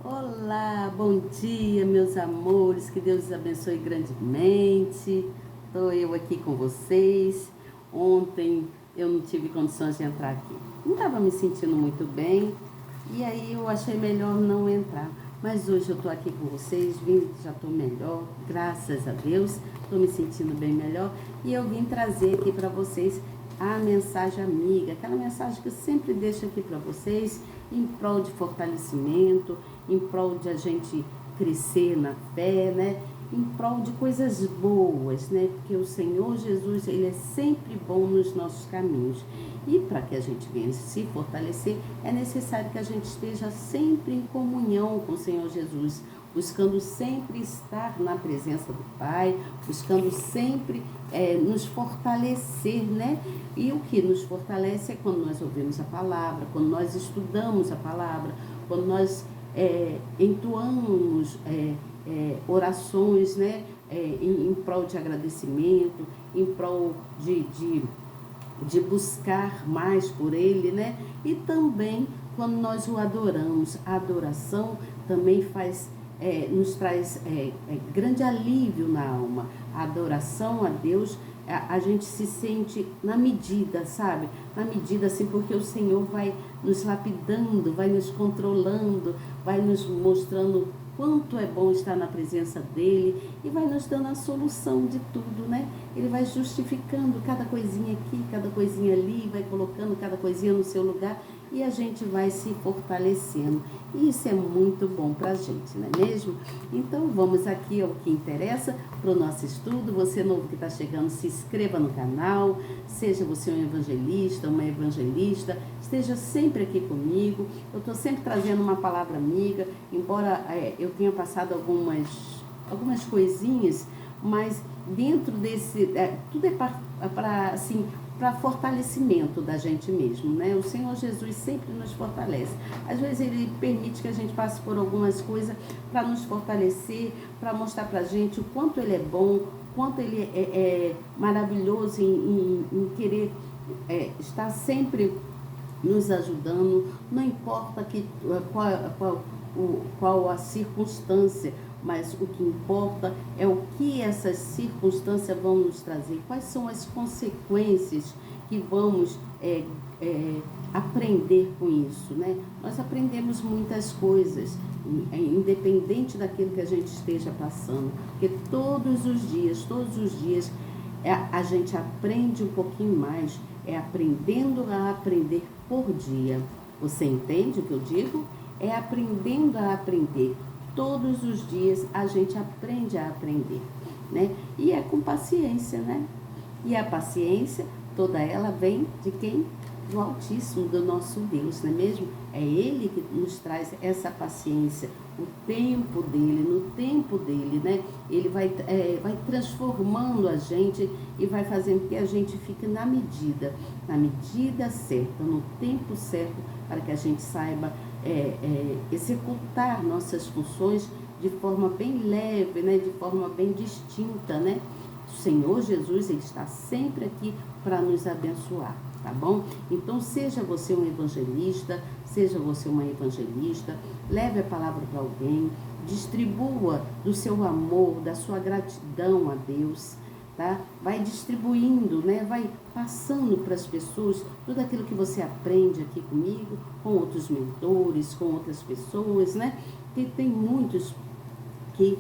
Olá, bom dia, meus amores, que Deus os abençoe grandemente. Estou eu aqui com vocês. Ontem eu não tive condições de entrar aqui, não estava me sentindo muito bem e aí eu achei melhor não entrar. Mas hoje eu estou aqui com vocês, já estou melhor, graças a Deus, estou me sentindo bem melhor e eu vim trazer aqui para vocês a mensagem amiga, aquela mensagem que eu sempre deixo aqui para vocês, em prol de fortalecimento, em prol de a gente crescer na fé, né? Em prol de coisas boas, né? Porque o Senhor Jesus, Ele é sempre bom nos nossos caminhos. E para que a gente venha se fortalecer, é necessário que a gente esteja sempre em comunhão com o Senhor Jesus, buscando sempre estar na presença do Pai, buscando sempre nos fortalecer, né? E o que nos fortalece é quando nós ouvimos a palavra, quando nós estudamos a palavra, quando nós entoamos orações, né? Em prol de agradecimento, em prol de buscar mais por Ele, né? E também quando nós o adoramos, a adoração também nos traz grande alívio na alma. A adoração a Deus, a gente se sente na medida, sabe? Na medida assim, porque o Senhor vai nos lapidando, vai nos controlando, vai nos mostrando quanto é bom estar na presença dele e vai nos dando a solução de tudo, né? Ele vai justificando cada coisinha aqui, cada coisinha ali, vai colocando cada coisinha no seu lugar e a gente vai se fortalecendo. E isso é muito bom pra gente, não é mesmo? Então vamos aqui ao que interessa para o nosso estudo. Você novo que está chegando, se inscreva no canal, seja você um evangelista, uma evangelista, esteja sempre aqui comigo. Eu estou sempre trazendo uma palavra amiga, embora eu tenha passado algumas coisinhas, mas dentro desse, tudo é para assim, para fortalecimento da gente mesmo, né? O Senhor Jesus sempre nos fortalece. Às vezes Ele permite que a gente passe por algumas coisas para nos fortalecer, para mostrar para a gente o quanto Ele é bom, o quanto Ele é maravilhoso em querer estar sempre nos ajudando, não importa qual a circunstância, mas o que importa é o que essas circunstâncias vão nos trazer, quais são as consequências que vamos aprender com isso, né? Nós aprendemos muitas coisas, independente daquilo que a gente esteja passando, porque todos os dias a gente aprende um pouquinho mais, aprendendo a aprender por dia. Você entende o que eu digo? É aprendendo a aprender. Todos os dias a gente aprende a aprender, né? E é com paciência, né? E a paciência, toda ela vem de quem? Do Altíssimo, do nosso Deus, não é mesmo? É Ele que nos traz essa paciência, o tempo dele, no tempo dele, né? Ele vai transformando a gente e vai fazendo que a gente fique na medida certa, no tempo certo, para que a gente saiba executar nossas funções de forma bem leve, né? De forma bem distinta, né? O Senhor Jesus, Ele está sempre aqui para nos abençoar, tá bom? Então, seja você um evangelista, seja você uma evangelista, leve a palavra para alguém, distribua do seu amor, da sua gratidão a Deus, tá? Vai distribuindo, né? Vai passando para as pessoas tudo aquilo que você aprende aqui comigo, com outros mentores, com outras pessoas, né? Que tem muitos que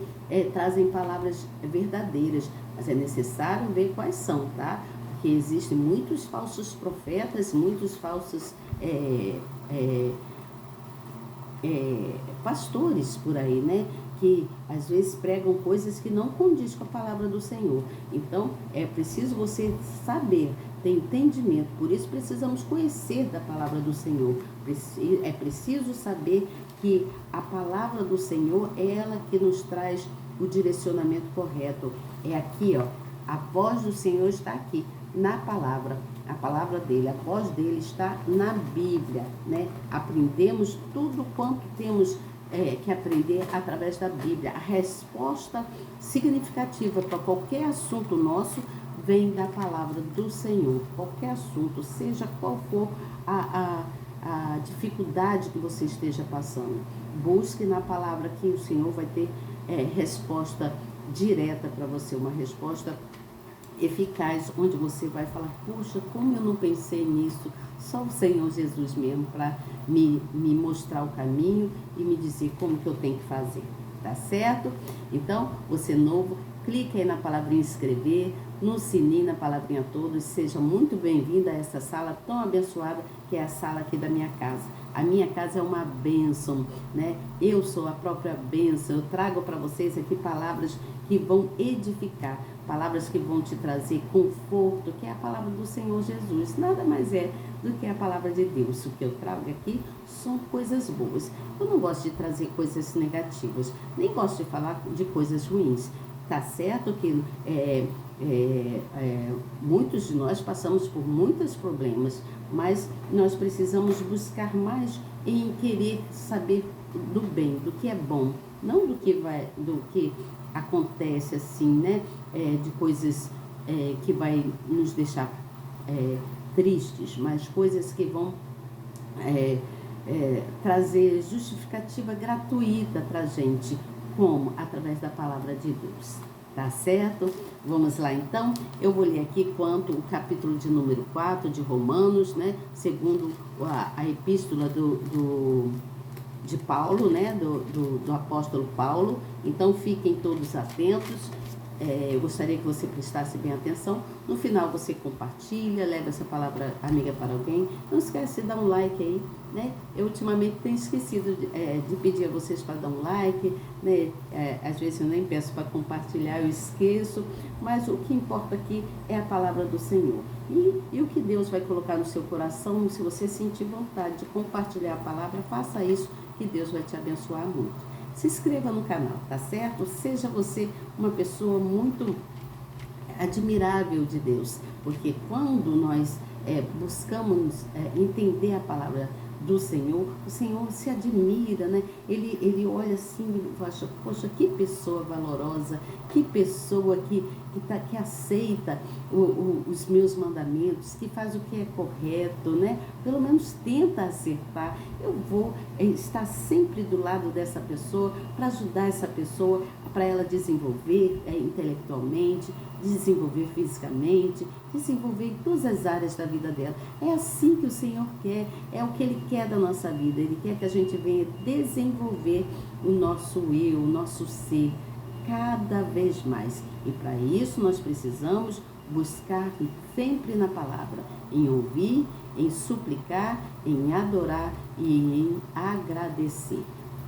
trazem palavras verdadeiras, mas é necessário ver quais são, tá? Porque existem muitos falsos profetas, muitos falsos pastores por aí, né? Que às vezes pregam coisas que não condiz com a palavra do Senhor. Então, é preciso você saber, ter entendimento. Por isso precisamos conhecer da palavra do Senhor. É preciso saber que a palavra do Senhor é ela que nos traz o direcionamento correto. É aqui, ó, a voz do Senhor está aqui, na palavra. A palavra dele, a voz dele está na Bíblia, né? Aprendemos tudo quanto temos que aprender através da Bíblia. A resposta significativa para qualquer assunto nosso vem da palavra do Senhor. Qualquer assunto, seja qual for a dificuldade que você esteja passando. Busque na palavra que o Senhor vai ter resposta direta para você, uma resposta eficaz, onde você vai falar, puxa, como eu não pensei nisso, só o Senhor Jesus mesmo para me mostrar o caminho e me dizer como que eu tenho que fazer, tá certo? Então, você novo, clique aí na palavrinha inscrever, no sininho, na palavrinha todos, seja muito bem-vinda a essa sala tão abençoada que é a sala aqui da minha casa. A minha casa é uma bênção, né? Eu sou a própria bênção, eu trago para vocês aqui palavras que vão edificar, palavras que vão te trazer conforto, que é a palavra do Senhor Jesus, nada mais é do que a palavra de Deus. O que eu trago aqui são coisas boas. Eu não gosto de trazer coisas negativas, nem gosto de falar de coisas ruins. Tá certo que muitos de nós passamos por muitos problemas, mas nós precisamos buscar mais em querer saber do bem, do que é bom, não do que acontece assim, né? De coisas que vai nos deixar tristes, mas coisas que vão trazer justificativa gratuita para a gente, como? Através da palavra de Deus, tá certo? Vamos lá então, eu vou ler aqui o capítulo de número 4 de Romanos, né? Segundo a epístola de Paulo, né? Do apóstolo Paulo. Então fiquem todos atentos. Eu gostaria que você prestasse bem atenção. No final você compartilha, leva essa palavra amiga para alguém. Não esquece de dar um like aí, né? Eu ultimamente tenho esquecido de pedir a vocês para dar um like, né? Às vezes eu nem peço para compartilhar, eu esqueço. Mas o que importa aqui é a palavra do Senhor. E o que Deus vai colocar no seu coração, se você sentir vontade de compartilhar a palavra, faça isso, que Deus vai te abençoar muito. Se inscreva no canal, tá certo? Seja você uma pessoa muito admirável de Deus, porque quando nós buscamos entender a palavra do Senhor, o Senhor se admira, né? Ele olha assim e acha, poxa, que pessoa valorosa, que pessoa que aceita os meus mandamentos, que faz o que é correto, né? Pelo menos tenta acertar. Eu vou estar sempre do lado dessa pessoa para ajudar essa pessoa, para ela desenvolver intelectualmente, desenvolver fisicamente, desenvolver em todas as áreas da vida dela. É assim que o Senhor quer, é o que Ele quer da nossa vida. Ele quer que a gente venha desenvolver o nosso eu, o nosso ser, cada vez mais. E para isso nós precisamos buscar sempre na palavra, em ouvir, em suplicar, em adorar e em agradecer.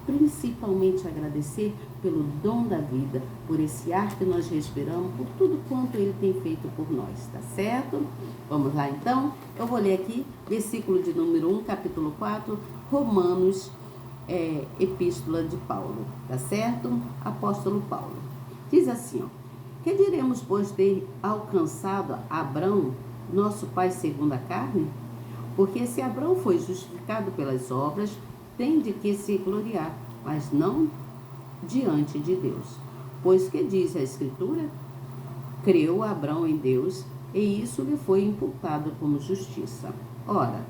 Principalmente agradecer pelo dom da vida, por esse ar que nós respiramos, por tudo quanto Ele tem feito por nós, tá certo? Vamos lá então, eu vou ler aqui, versículo de número 1, capítulo 4, Romanos, epístola de Paulo, tá certo? Apóstolo Paulo. Diz assim, ó, que diremos, pois, ter alcançado Abrão, nosso pai segundo a carne? Porque se Abrão foi justificado pelas obras, tem de que se gloriar, mas não diante de Deus. Pois que diz a Escritura? Creu Abrão em Deus, e isso lhe foi imputado como justiça. Ora,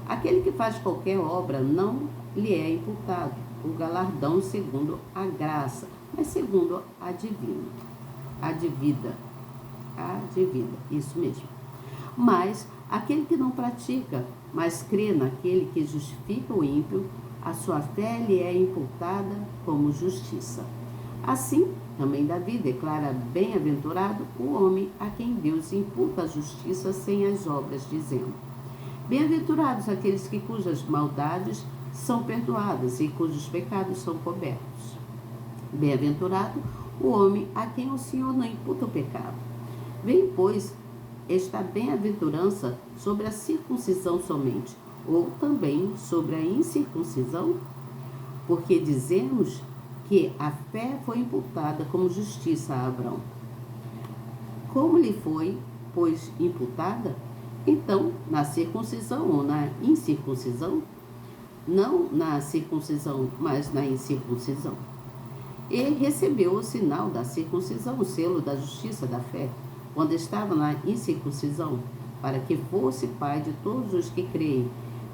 aquele que faz qualquer obra não lhe é imputado o galardão segundo a graça, mas segundo a divina. A divida, isso mesmo. Mas aquele que não pratica, mas crê naquele que justifica o ímpio, a sua fé lhe é imputada como justiça. Assim, também Davi declara bem-aventurado o homem a quem Deus imputa a justiça sem as obras, dizendo: bem-aventurados aqueles cujas maldades são perdoadas e cujos pecados são cobertos. Bem-aventurado o homem a quem o Senhor não imputa o pecado. Vem, pois, esta bem-aventurança sobre a circuncisão somente, ou também sobre a incircuncisão? Porque dizemos que a fé foi imputada como justiça a Abrão. Como lhe foi, pois, imputada? Então, na circuncisão ou na incircuncisão? Não na circuncisão, mas na incircuncisão. Ele recebeu o sinal da circuncisão, o selo da justiça da fé, quando estava na incircuncisão, para que fosse pai de todos os que creem,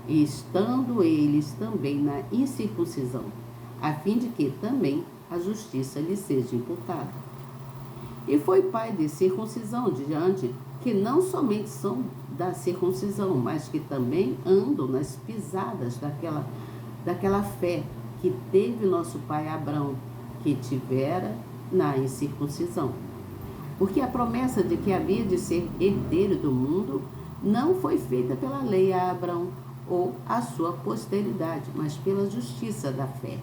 e estando eles também na incircuncisão, a fim de que também a justiça lhe seja imputada. E foi pai de circuncisão diante que não somente são da circuncisão, mas que também andam nas pisadas daquela fé que teve nosso pai Abrão, que tivera na incircuncisão. Porque a promessa de que havia de ser herdeiro do mundo não foi feita pela lei a Abrão ou a sua posteridade, mas pela justiça da fé.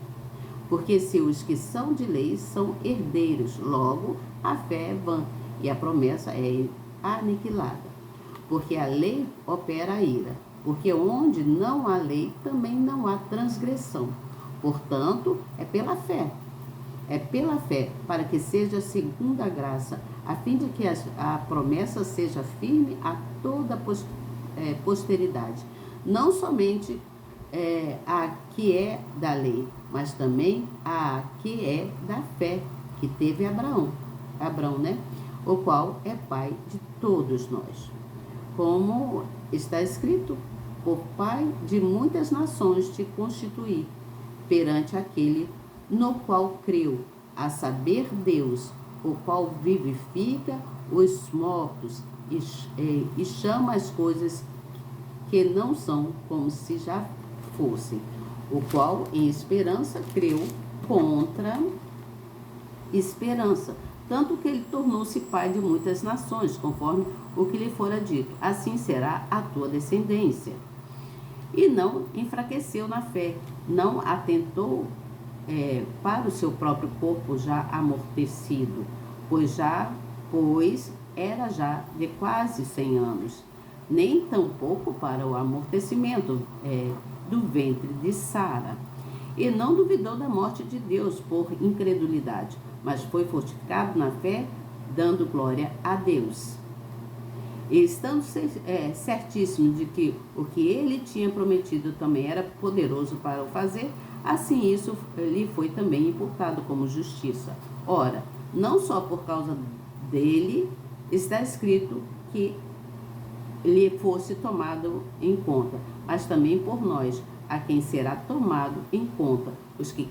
Porque se os que são de lei são herdeiros, logo a fé é vã e a promessa é aniquilada. Porque a lei opera a ira, porque onde não há lei também não há transgressão. Portanto, é pela fé, para que seja segundo a graça, a fim de que a promessa seja firme a toda posteridade, não somente a que é da lei, mas também a que é da fé, que teve Abraão, né? O qual é pai de todos nós. Como está escrito, por pai de muitas nações te constituí, perante aquele no qual creu, a saber Deus, o qual vivifica os mortos e chama as coisas que não são como se já fossem, o qual em esperança creu contra esperança, tanto que ele tornou-se pai de muitas nações, conforme o que lhe fora dito, assim será a tua descendência. E não enfraqueceu na fé, não atentou para o seu próprio corpo já amortecido, pois era já de quase 100 anos, nem tampouco para o amortecimento do ventre de Sara. E não duvidou da morte de Deus por incredulidade, mas foi fortificado na fé, dando glória a Deus. E estando certíssimo de que o que ele tinha prometido também era poderoso para o fazer, assim isso lhe foi também imputado como justiça. Ora, não só por causa dele está escrito que lhe fosse tomado em conta, mas também por nós, a quem será tomado em conta, os que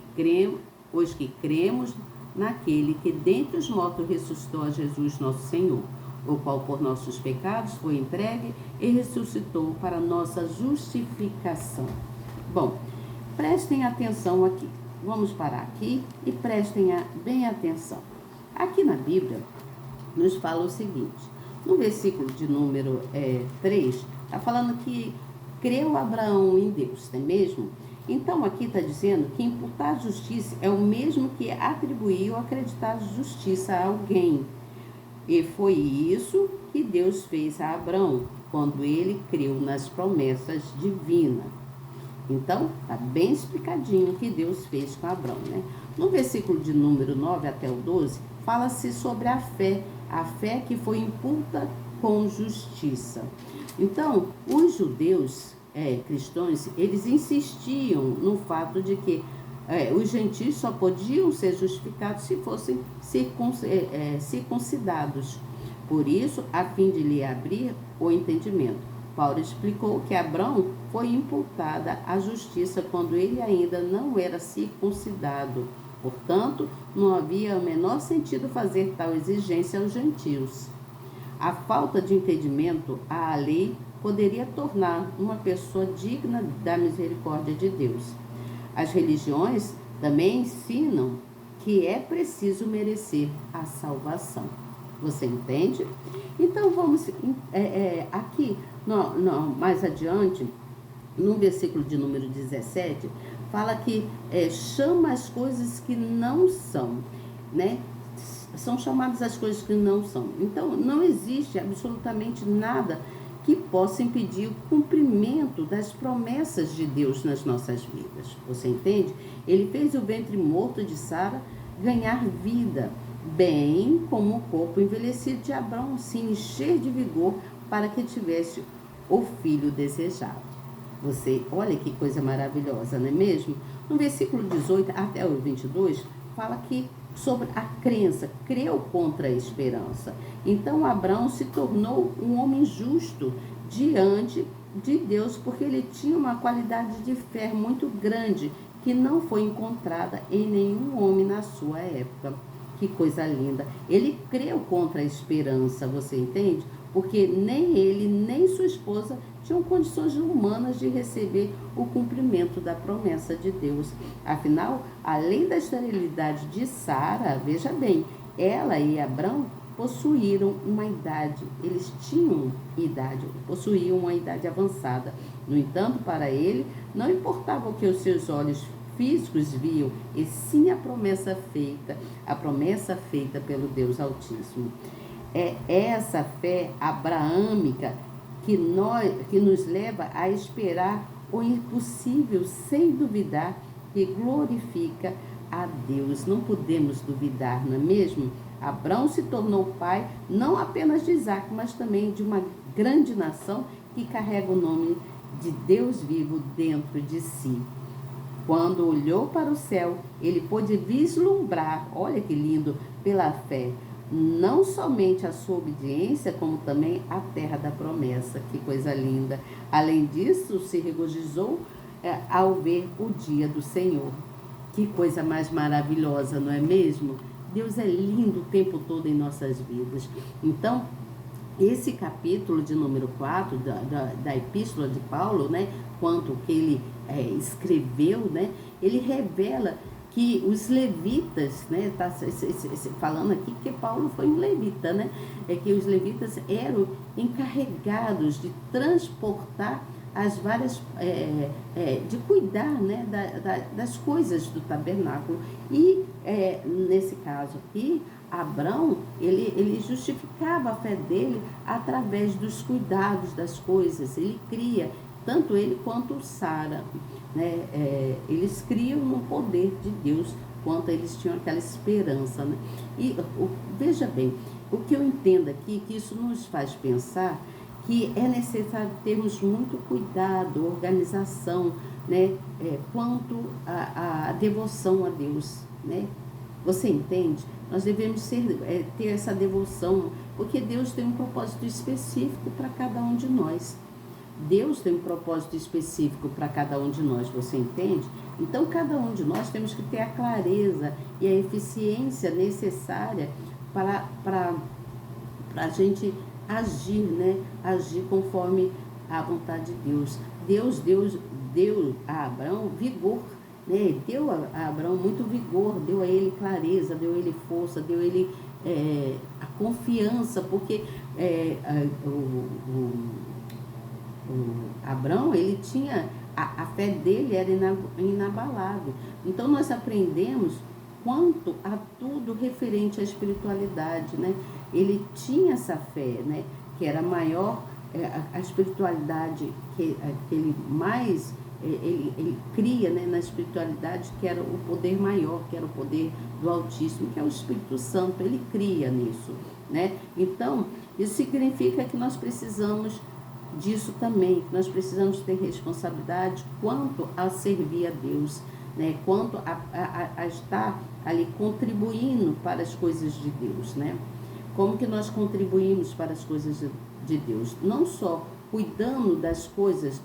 cremos naquele que dentre os mortos ressuscitou a Jesus nosso Senhor, o qual por nossos pecados foi entregue e ressuscitou para nossa justificação. Bom, prestem atenção aqui. Vamos parar aqui e prestem bem atenção. Aqui na Bíblia nos fala o seguinte, no versículo de número 3, está falando que creu Abraão em Deus, não é mesmo? Então aqui está dizendo que imputar justiça é o mesmo que atribuir ou acreditar justiça a alguém. E foi isso que Deus fez a Abraão, quando ele creu nas promessas divinas. Então, está bem explicadinho o que Deus fez com Abraão, né? No versículo de número 9 até o 12, fala-se sobre a fé que foi imputa com justiça. Então, os judeus cristãos, eles insistiam no fato de que os gentios só podiam ser justificados se fossem circuncidados. Por isso, a fim de lhe abrir o entendimento, Paulo explicou que Abraão foi imputada a justiça quando ele ainda não era circuncidado. Portanto, não havia o menor sentido fazer tal exigência aos gentios. A falta de entendimento à lei poderia tornar uma pessoa digna da misericórdia de Deus. As religiões também ensinam que é preciso merecer a salvação. Você entende? Então vamos aqui, mais adiante, no versículo de número 17, fala que chama as coisas que não são, né? São chamadas as coisas que não são. Então não existe absolutamente nada que possa impedir o cumprimento das promessas de Deus nas nossas vidas. Você entende? Ele fez o ventre morto de Sara ganhar vida, bem como o corpo envelhecido de Abraão se encher de vigor para que tivesse o filho desejado. Você, olha que coisa maravilhosa, não é mesmo? No versículo 18 até o 22, fala que sobre a crença, creu contra a esperança. Então Abraão se tornou um homem justo diante de Deus, porque ele tinha uma qualidade de fé muito grande, que não foi encontrada em nenhum homem na sua época. Que coisa linda. Ele creu contra a esperança, você entende? Porque nem ele, nem sua esposa tinham condições humanas de receber o cumprimento da promessa de Deus. Afinal, além da esterilidade de Sara, veja bem, ela e Abrão possuíram uma idade, eles tinham idade, possuíam uma idade avançada. No entanto, para ele, não importava o que os seus olhos físicos viam, e sim a promessa feita pelo Deus Altíssimo. É essa fé abraâmica que nos leva a esperar o impossível sem duvidar, que glorifica a Deus. Não podemos duvidar, não é mesmo? Abraão se tornou pai não apenas de Isaac, mas também de uma grande nação que carrega o nome de Deus vivo dentro de si. Quando olhou para o céu, ele pôde vislumbrar, olha que lindo, pela fé, não somente a sua obediência, como também a terra da promessa. Que coisa linda. Além disso, se regozijou ao ver o dia do Senhor. Que coisa mais maravilhosa, não é mesmo? Deus é lindo o tempo todo em nossas vidas. Então, esse capítulo de número 4 da Epístola de Paulo, né, quanto que ele escreveu, né, ele revela que os levitas, né, tá falando aqui que Paulo foi um levita, né, é que os levitas eram encarregados de transportar as várias, de cuidar, né, das coisas do tabernáculo. E nesse caso aqui, Abrão, ele justificava a fé dele através dos cuidados das coisas. Ele cria, tanto ele quanto Sara, né? Eles criam no poder de Deus, quanto eles tinham aquela esperança, né? E veja bem, o que eu entendo aqui, que isso nos faz pensar que é necessário termos muito cuidado, organização, né? Quanto à devoção a Deus, né? Você entende? Nós devemos ter essa devoção, porque Deus tem um propósito específico para cada um de nós. Deus tem um propósito específico para cada um de nós, você entende? Então, cada um de nós temos que ter a clareza e a eficiência necessária para a gente agir, né? Agir conforme a vontade de Deus. Deus deu a Abraão vigor, né? Deu a Abraão muito vigor, deu a ele clareza, deu a ele força, deu a ele a confiança, porque o Abraão, ele tinha, a fé dele era inabalável. Então, nós aprendemos quanto a tudo referente à espiritualidade, né? Ele tinha essa fé, né? Que era maior, a espiritualidade que ele mais, ele cria, né? Na espiritualidade, que era o poder maior, que era o poder do Altíssimo, que é o Espírito Santo. Ele cria nisso, né? Então, isso significa que nós precisamos disso também, nós precisamos ter responsabilidade quanto a servir a Deus, né? Quanto a estar ali contribuindo para as coisas de Deus, né? Como que nós contribuímos para as coisas de Deus? Não só cuidando das coisas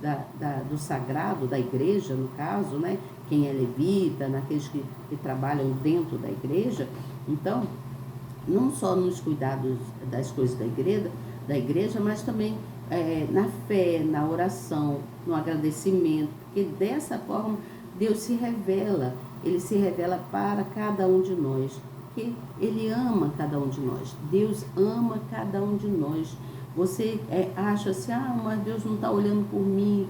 do sagrado, da igreja, no caso, né? Quem é levita, naqueles que trabalham dentro da igreja. Então, não só nos cuidados das coisas da igreja, mas também na fé, na oração, no agradecimento, porque dessa forma Deus se revela, Ele se revela para cada um de nós, porque Ele ama cada um de nós, Deus ama cada um de nós. Você acha assim, mas Deus não está olhando por mim,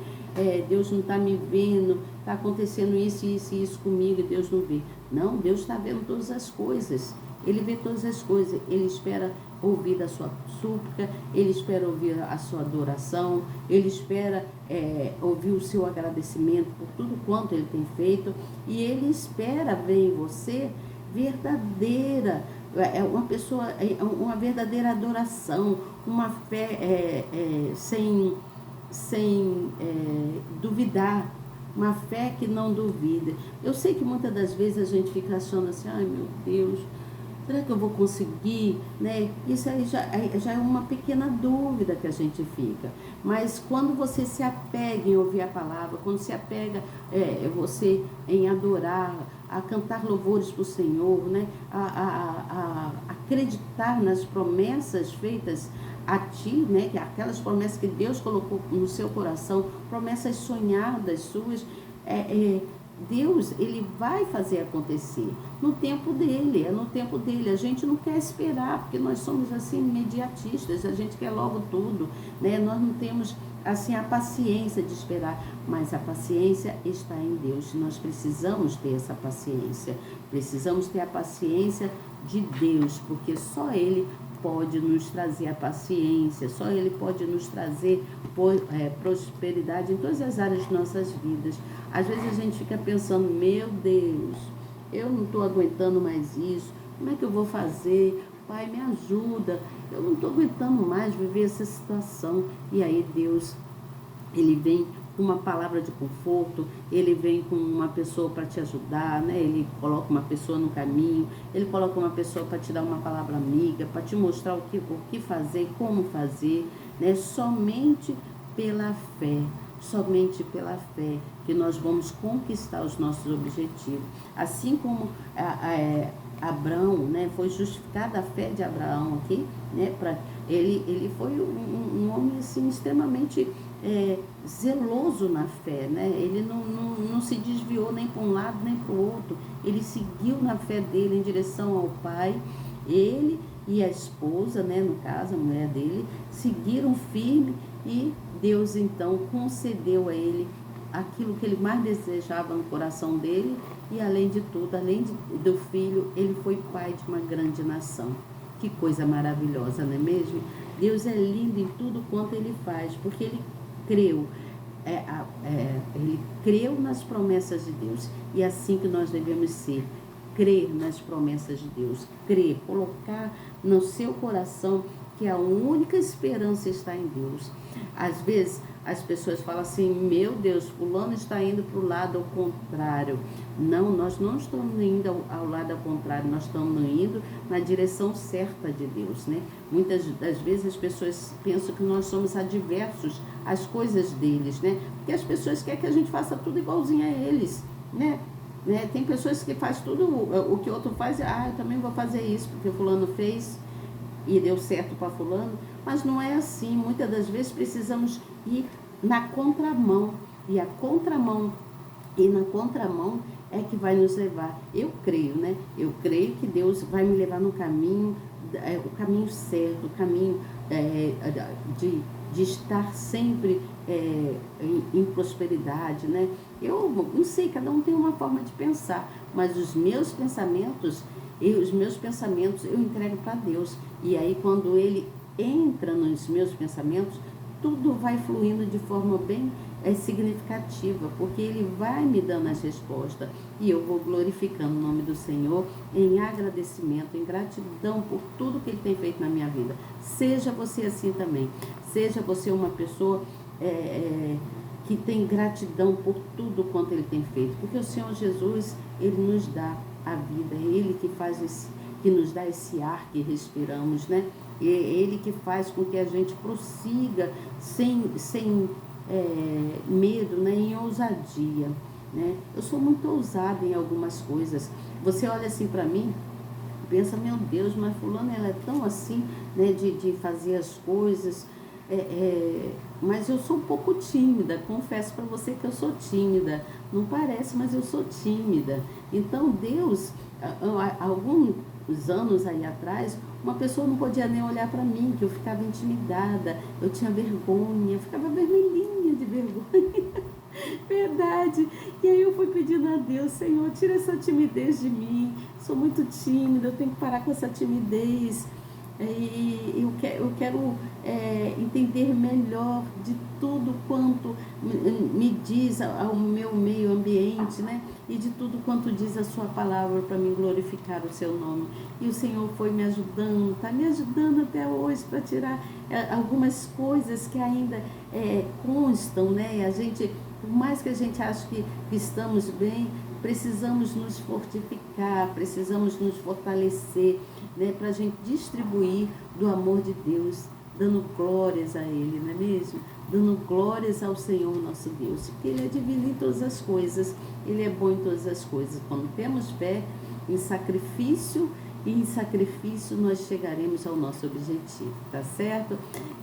Deus não está me vendo, está acontecendo isso, isso e isso comigo, e Deus não vê. Não, Deus está vendo todas as coisas, Ele vê todas as coisas, Ele espera ouvir a sua súplica, Ele espera ouvir a sua adoração, Ele espera ouvir o seu agradecimento por tudo quanto Ele tem feito, e Ele espera ver em você verdadeira, uma verdadeira adoração, uma fé sem duvidar, uma fé que não duvida. Eu sei que muitas das vezes a gente fica achando assim, ai meu Deus, Será que eu vou conseguir? Né? Isso aí já é uma pequena dúvida que a gente fica. Mas quando você se apega em ouvir a palavra, quando se apega você em adorar, a cantar louvores para o Senhor, né? A acreditar nas promessas feitas a ti, né? Que aquelas promessas que Deus colocou no seu coração, promessas sonhadas suas, Deus, Ele vai fazer acontecer no tempo dele, é no tempo dele. A gente não quer esperar, porque nós somos assim imediatistas, a gente quer logo tudo, né? Nós não temos assim a paciência de esperar, mas a paciência está em Deus. Nós precisamos ter essa paciência, precisamos ter a paciência de Deus, porque só Ele pode nos trazer a paciência, só Ele pode nos trazer prosperidade em todas as áreas de nossas vidas. Às vezes a gente fica pensando, meu Deus, eu não estou aguentando mais isso, como é que eu vou fazer? Pai, me ajuda, eu não estou aguentando mais viver essa situação. E aí Deus, Ele vem com uma palavra de conforto, Ele vem com uma pessoa para te ajudar, né? Ele coloca uma pessoa no caminho, Ele coloca uma pessoa para te dar uma palavra amiga, para te mostrar o que fazer, como fazer, né? Somente pela fé que nós vamos conquistar os nossos objetivos. Assim como Abraão, né, foi justificada a fé de Abraão aqui, né, ele foi um homem assim, extremamente zeloso na fé, né? Ele não se desviou nem para um lado nem para o outro, ele seguiu na fé dele em direção ao Pai. Ele e a esposa, né, no caso, a mulher dele, seguiram firme e Deus então concedeu a ele aquilo que ele mais desejava no coração dele e além de tudo, do filho, ele foi pai de uma grande nação. Que coisa maravilhosa, não é mesmo? Deus é lindo em tudo quanto Ele faz, porque Ele creu. Ele creu nas promessas de Deus. E é assim que nós devemos ser. Crer nas promessas de Deus. Crer, colocar no seu coração que a única esperança está em Deus. Às vezes as pessoas falam assim, meu Deus, fulano está indo para o lado ao contrário. Não, nós não estamos indo ao lado ao contrário, nós estamos indo na direção certa de Deus, né? Muitas das vezes as pessoas pensam que nós somos adversos às coisas deles, né? Porque as pessoas querem que a gente faça tudo igualzinho a eles, né? Tem pessoas que fazem tudo o que o outro faz, eu também vou fazer isso, porque fulano fez e deu certo para fulano, mas não é assim. Muitas das vezes precisamos ir na contramão, e na contramão é que vai nos levar. Eu creio, né? Eu creio que Deus vai me levar no caminho, o caminho certo, o caminho de estar sempre em prosperidade, né? Eu não sei, cada um tem uma forma de pensar, mas os meus pensamentos eu entrego para Deus. E aí quando Ele entra nos meus pensamentos, tudo vai fluindo de forma bem significativa, porque Ele vai me dando as respostas e eu vou glorificando o nome do Senhor em agradecimento, em gratidão por tudo que Ele tem feito na minha vida. Seja você assim também, seja você uma pessoa que tem gratidão por tudo quanto Ele tem feito, porque o Senhor Jesus, Ele nos dá a vida, é Ele que nos dá esse ar que respiramos, né? É Ele que faz com que a gente prossiga sem medo, né? Em ousadia, né? Eu sou muito ousada em algumas coisas. Você olha assim para mim, pensa, meu Deus, mas fulano ela é tão assim, né? De fazer as coisas, mas eu sou um pouco tímida, confesso para você que eu sou tímida. Não parece, mas eu sou tímida. Então Deus, há alguns anos aí atrás, uma pessoa não podia nem olhar para mim, que eu ficava intimidada, eu tinha vergonha, eu ficava vermelhinha de vergonha. Verdade. E aí eu fui pedindo a Deus, Senhor, tira essa timidez de mim, sou muito tímida, eu tenho que parar com essa timidez. E eu quero entender melhor de tudo quanto me diz ao meu meio ambiente, né? E de tudo quanto diz a sua palavra para me glorificar o seu nome. E o Senhor foi me ajudando, está me ajudando até hoje para tirar algumas coisas que ainda constam, né? A gente, por mais que a gente ache que estamos bem, precisamos nos fortificar, precisamos nos fortalecer, né, para a gente distribuir do amor de Deus, dando glórias a Ele, não é mesmo? Dando glórias ao Senhor nosso Deus, porque Ele é divino em todas as coisas, Ele é bom em todas as coisas. Quando temos fé em sacrifício, e em sacrifício nós chegaremos ao nosso objetivo, tá certo?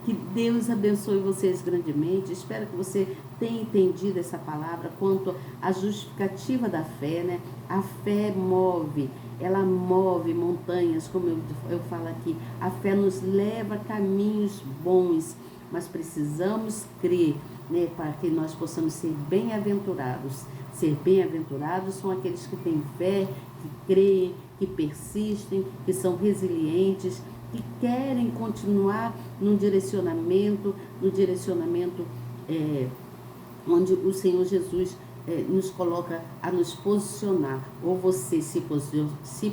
Que Deus abençoe vocês grandemente. Espero que você tenha entendido essa palavra quanto à justificativa da fé, né? A fé move, ela move montanhas, como eu falo aqui. A fé nos leva a caminhos bons, mas precisamos crer, né? Para que nós possamos ser bem-aventurados. Ser bem-aventurados são aqueles que têm fé, que creem, que persistem, que são resilientes, que querem continuar no direcionamento onde o Senhor Jesus nos coloca a nos posicionar. Ou você se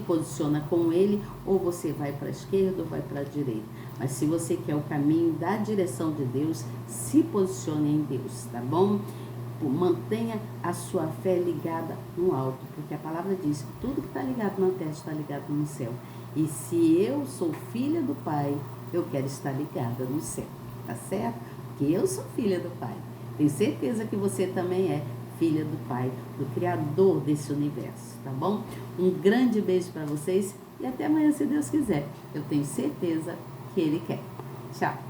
posiciona com Ele, ou você vai para a esquerda ou vai para a direita. Mas se você quer o caminho da direção de Deus, se posicione em Deus, tá bom? Mantenha a sua fé ligada no alto, porque a palavra diz que tudo que está ligado na terra está ligado no céu. E se eu sou filha do Pai, eu quero estar ligada no céu, tá certo? Porque eu sou filha do Pai. Tenho certeza que você também é filha do Pai, do Criador desse universo, tá bom? Um grande beijo para vocês e até amanhã, se Deus quiser. Eu tenho certeza que Ele quer. Tchau!